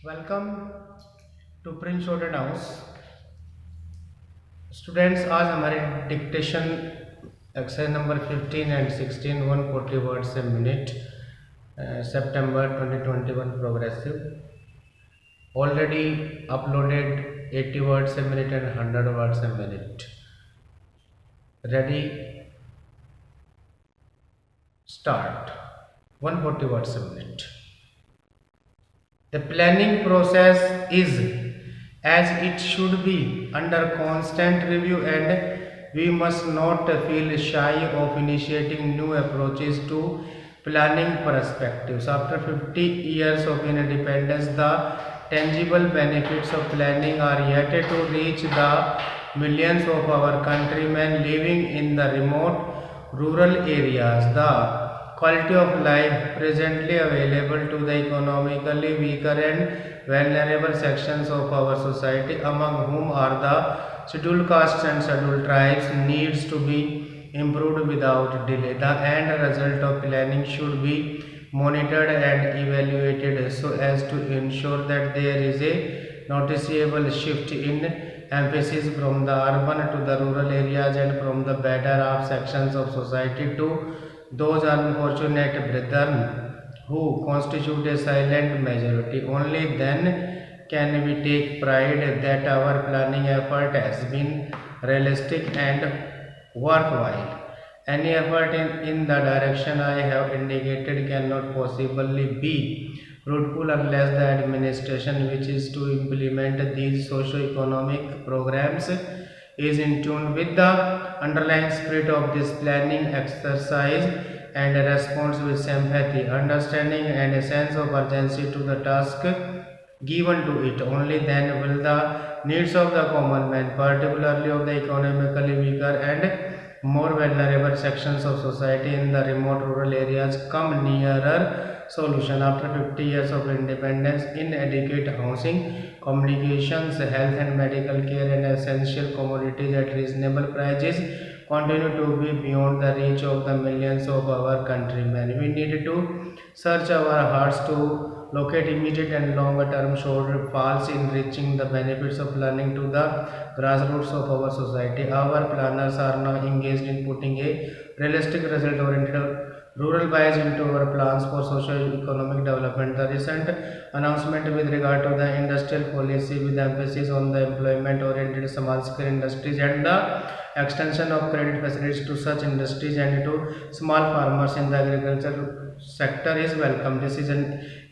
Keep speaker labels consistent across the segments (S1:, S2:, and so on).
S1: Welcome to prince shorthand house. Students, आज हमारे dictation exercise number 15 and 16 140 words a minute September 2021 progressive already uploaded 80 words a minute and 100 words a minute ready start 140 words a minute. The planning process is as it should be under constant review, and we must not feel shy of initiating new approaches to planning perspectives. After 50 years of independence, the tangible benefits of planning are yet to reach the millions of our countrymen living in the remote rural areas. The quality of life presently available to the economically weaker and vulnerable sections of our society, among whom are the scheduled castes and scheduled tribes, needs to be improved without delay. The end result of planning should be monitored and evaluated so as to ensure that there is a noticeable shift in emphasis from the urban to the rural areas and from the better off sections of society to those unfortunate brethren who constitute a silent majority. Only then can we take pride that our planning effort has been realistic and worthwhile. Any effort in the direction I have indicated cannot possibly be fruitful unless the administration which is to implement these socio-economic programs is in tune with the underlying spirit of this planning exercise and responds with sympathy, understanding, and a sense of urgency to the task given to it. Only then will the needs of the common man, particularly of the economically weaker and more vulnerable sections of society in the remote rural areas, come nearer solution. After 50 years of independence, inadequate housing, communications, health and medical care, and essential commodities at reasonable prices continue to be beyond the reach of the millions of our countrymen. We need to search our hearts to locate immediate and longer term shortfalls in reaching the benefits of learning to the grassroots of our society. Our planners are now engaged in putting a realistic result oriented rural bias into our plans for socio-economic development. The recent announcement with regard to the industrial policy with emphasis on the employment-oriented small-scale industries and the extension of credit facilities to such industries and to small farmers in the agriculture sector is welcome. This is an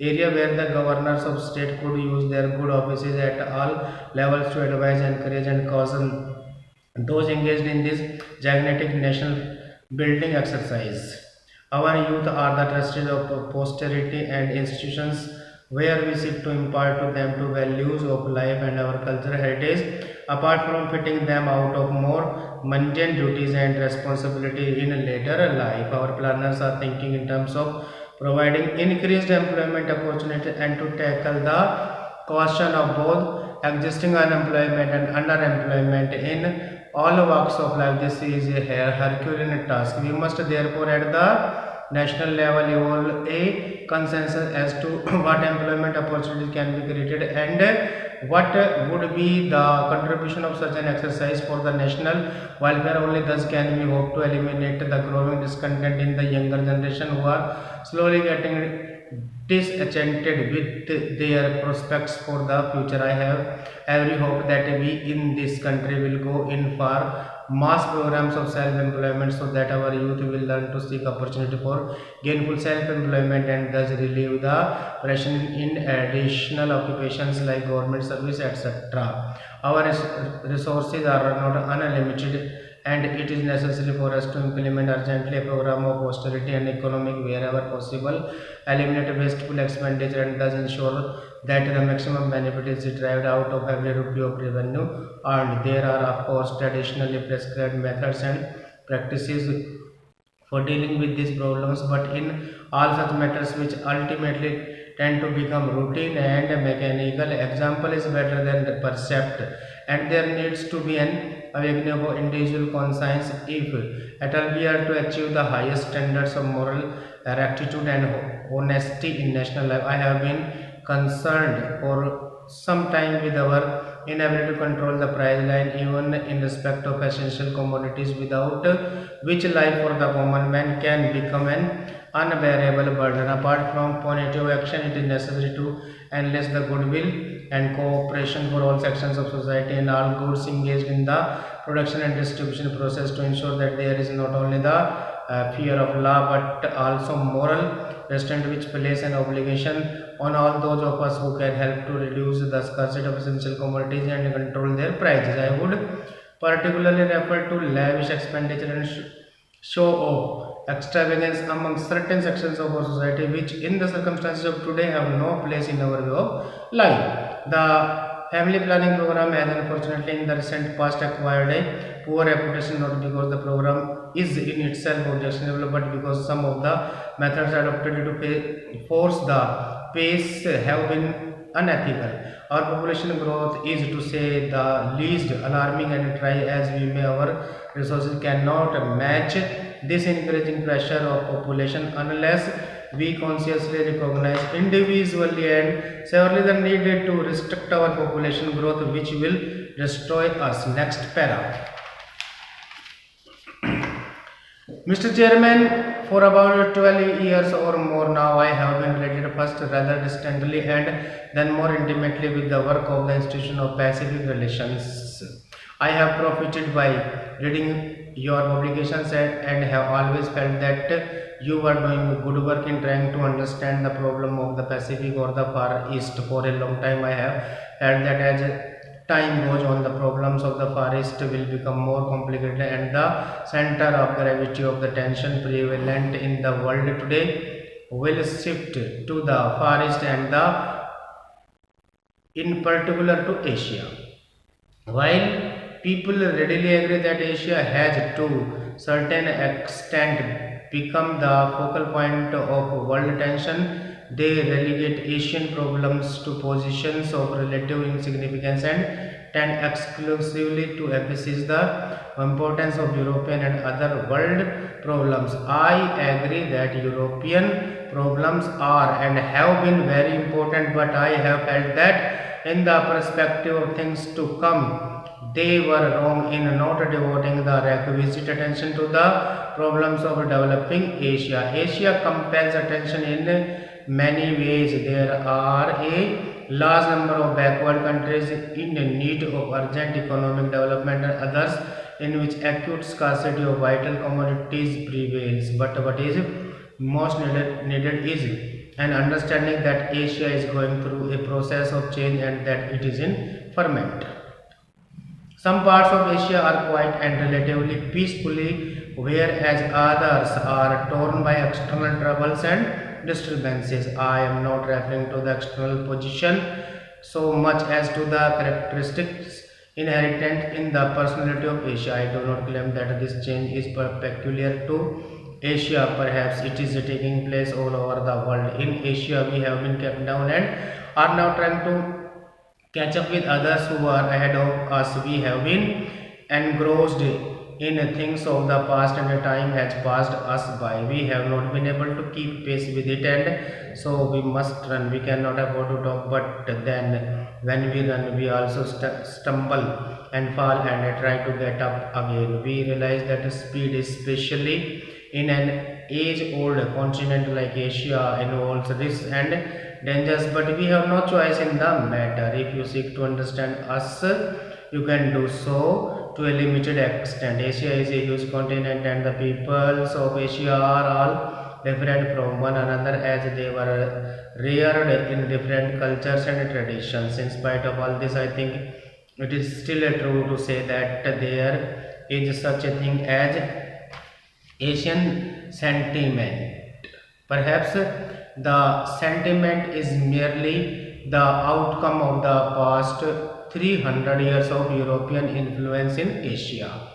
S1: area where the governors of state could use their good offices at all levels to advise, encourage, and caution those engaged in this gigantic national building exercise. Our youth are the trustees of posterity and institutions where we seek to impart to them the values of life and our cultural heritage, apart from fitting them out of more mundane duties and responsibility in later life. Our planners are thinking in terms of providing increased employment opportunity and to tackle the question of both existing unemployment and underemployment in all walks of life. This is a Herculean task. We must therefore at the national level evolve a consensus as to what employment opportunities can be created and what would be the contribution of such an exercise for the national welfare. Only thus can we hope to eliminate the growing discontent in the younger generation who are slowly getting disenchanted with their prospects for the future. I have every hope that we in this country will go in for mass programs of self-employment so that our youth will learn to seek opportunity for gainful self-employment and thus relieve the pressure in additional occupations like government service, etc. Our resources are not unlimited, and it is necessary for us to implement urgently a program of austerity and economic wherever possible, eliminate wasteful expenditure, and thus ensure that the maximum benefit is derived out of every rupee of revenue earned. There are of course traditionally prescribed methods and practices for dealing with these problems, but in all such matters which ultimately tend to become routine and mechanical, example is better than the percept, and there needs to be an awakening of individual conscience if at all we are to achieve the highest standards of moral rectitude and honesty in national life. I have been concerned for some time with our inability to control the price line even in respect of essential commodities, without which life for the common man can become an unbearable burden. Apart from punitive action, it is necessary to enlist the goodwill and cooperation for all sections of society and all goods engaged in the production and distribution process, to ensure that there is not only the fear of law but also moral restraint, which place an obligation on all those of us who can help to reduce the scarcity of essential commodities and control their prices. I would particularly refer to lavish expenditure and show of extravagance among certain sections of our society, which in the circumstances of today have no place in our way of life. The family planning program has unfortunately in the recent past acquired a poor reputation, not because the program is in itself objectionable, but because some of the methods adopted to force the pace have been unethical. Our population growth is, to say the least, alarming, and try as we may, our resources cannot match this increasing pressure of population unless we consciously recognize individually and severely the need to restrict our population growth, which will destroy us. Next para. Mr. Chairman, for about 12 years or more now, I have been related first rather distantly and then more intimately with the work of the Institution of Pacific Relations. I have profited by reading your publications and have always felt that you are doing good work in trying to understand the problem of the Pacific or the Far East. For a long time, I have felt that as time goes on, the problems of the Far East will become more complicated, and the center of gravity of the tension prevalent in the world today will shift to the Far East and in particular to Asia. While people readily agree that Asia has to certain extent become the focal point of world tension, they relegate Asian problems to positions of relative insignificance and tend exclusively to emphasize the importance of European and other world problems. I agree that European problems are and have been very important, but I have felt that in the perspective of things to come, they were wrong in not devoting the requisite attention to the problems of developing Asia. Asia compels attention in many ways. There are a large number of backward countries in need of urgent economic development and others in which acute scarcity of vital commodities prevails. But what is most needed is an understanding that Asia is going through a process of change and that it is in ferment. Some parts of Asia are quiet and relatively peacefully, whereas others are torn by external troubles and disturbances. I am not referring to the external position so much as to the characteristics inherent in the personality of Asia. I do not claim that this change is peculiar to Asia. Perhaps it is taking place all over the world. In Asia, we have been kept down and are now trying to catch up with others who are ahead of us. We have been engrossed in things of the past and the time has passed us by. We have not been able to keep pace with it, and so we must run. We cannot afford to talk, but then when we run, we also stumble and fall and try to get up again. We realize that speed, especially in an age-old continent like Asia, involves risks and dangers, but we have no choice in the matter. If you seek to understand us, you can do so to a limited extent. Asia is a huge continent and the peoples of Asia are all different from one another as they were reared in different cultures and traditions. In spite of all this, I think it is still true to say that there is such a thing as Asian sentiment. Perhaps the sentiment is merely the outcome of the past 300 years of European influence in Asia.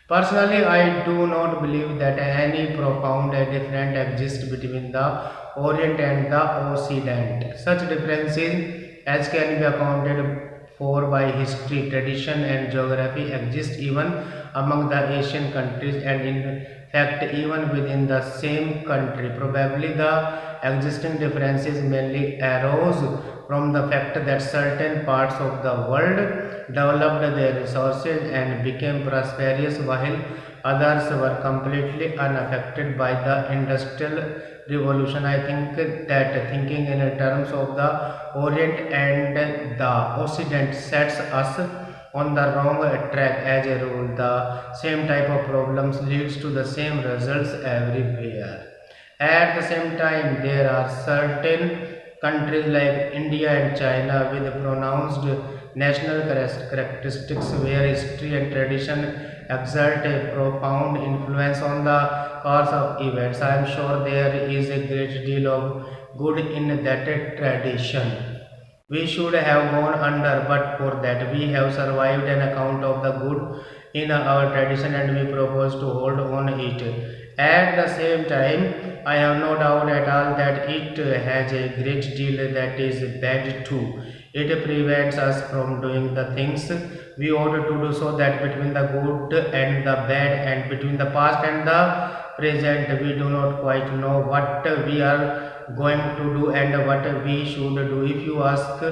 S1: Personally, I do not believe that any profound difference exists between the Orient and the Occident. Such differences as can be accounted for by history, tradition and geography exist even among the Asian countries and in fact even within the same country. Probably the existing differences mainly arose from the fact that certain parts of the world developed their resources and became prosperous while others were completely unaffected by the industrial revolution. I think that thinking in terms of the Orient and the Occident sets us on the wrong track. As a rule, the same type of problems leads to the same results everywhere. At the same time, there are certain countries like India and China with pronounced national characteristics where history and tradition exert a profound influence on the course of events. I am sure there is a great deal of good in that tradition. We should have gone under, but for that we have survived an account of the good in our tradition and we propose to hold on it. At the same time, I have no doubt at all that it has a great deal that is bad too. It prevents us from doing the things we ought to do, so that between the good and the bad and between the past and the present we do not quite know what we are going to do and what we should do. If you ask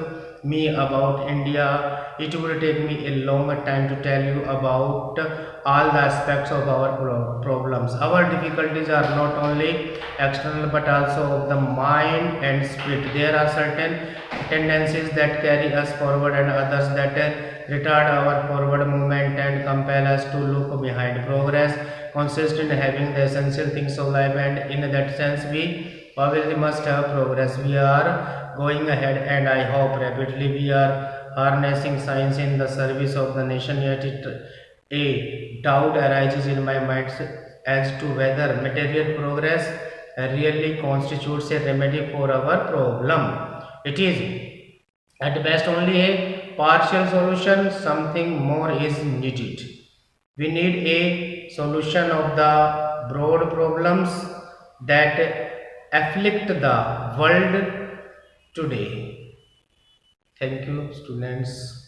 S1: me about India, it would take me a long time to tell you about all the aspects of our problems. Our difficulties are not only external but also of the mind and spirit. There are certain tendencies that carry us forward and others that retard our forward movement and compel us to look behind. Progress consists in having the essential things of life, and in that sense we obviously must have progress. We are going ahead and I hope rapidly. We are harnessing science in the service of the nation, yet a doubt arises in my mind as to whether material progress really constitutes a remedy for our problem. It is at best only a partial solution. Something more is needed. We need a solution of the broad problems that afflict the world today. Thank you, students.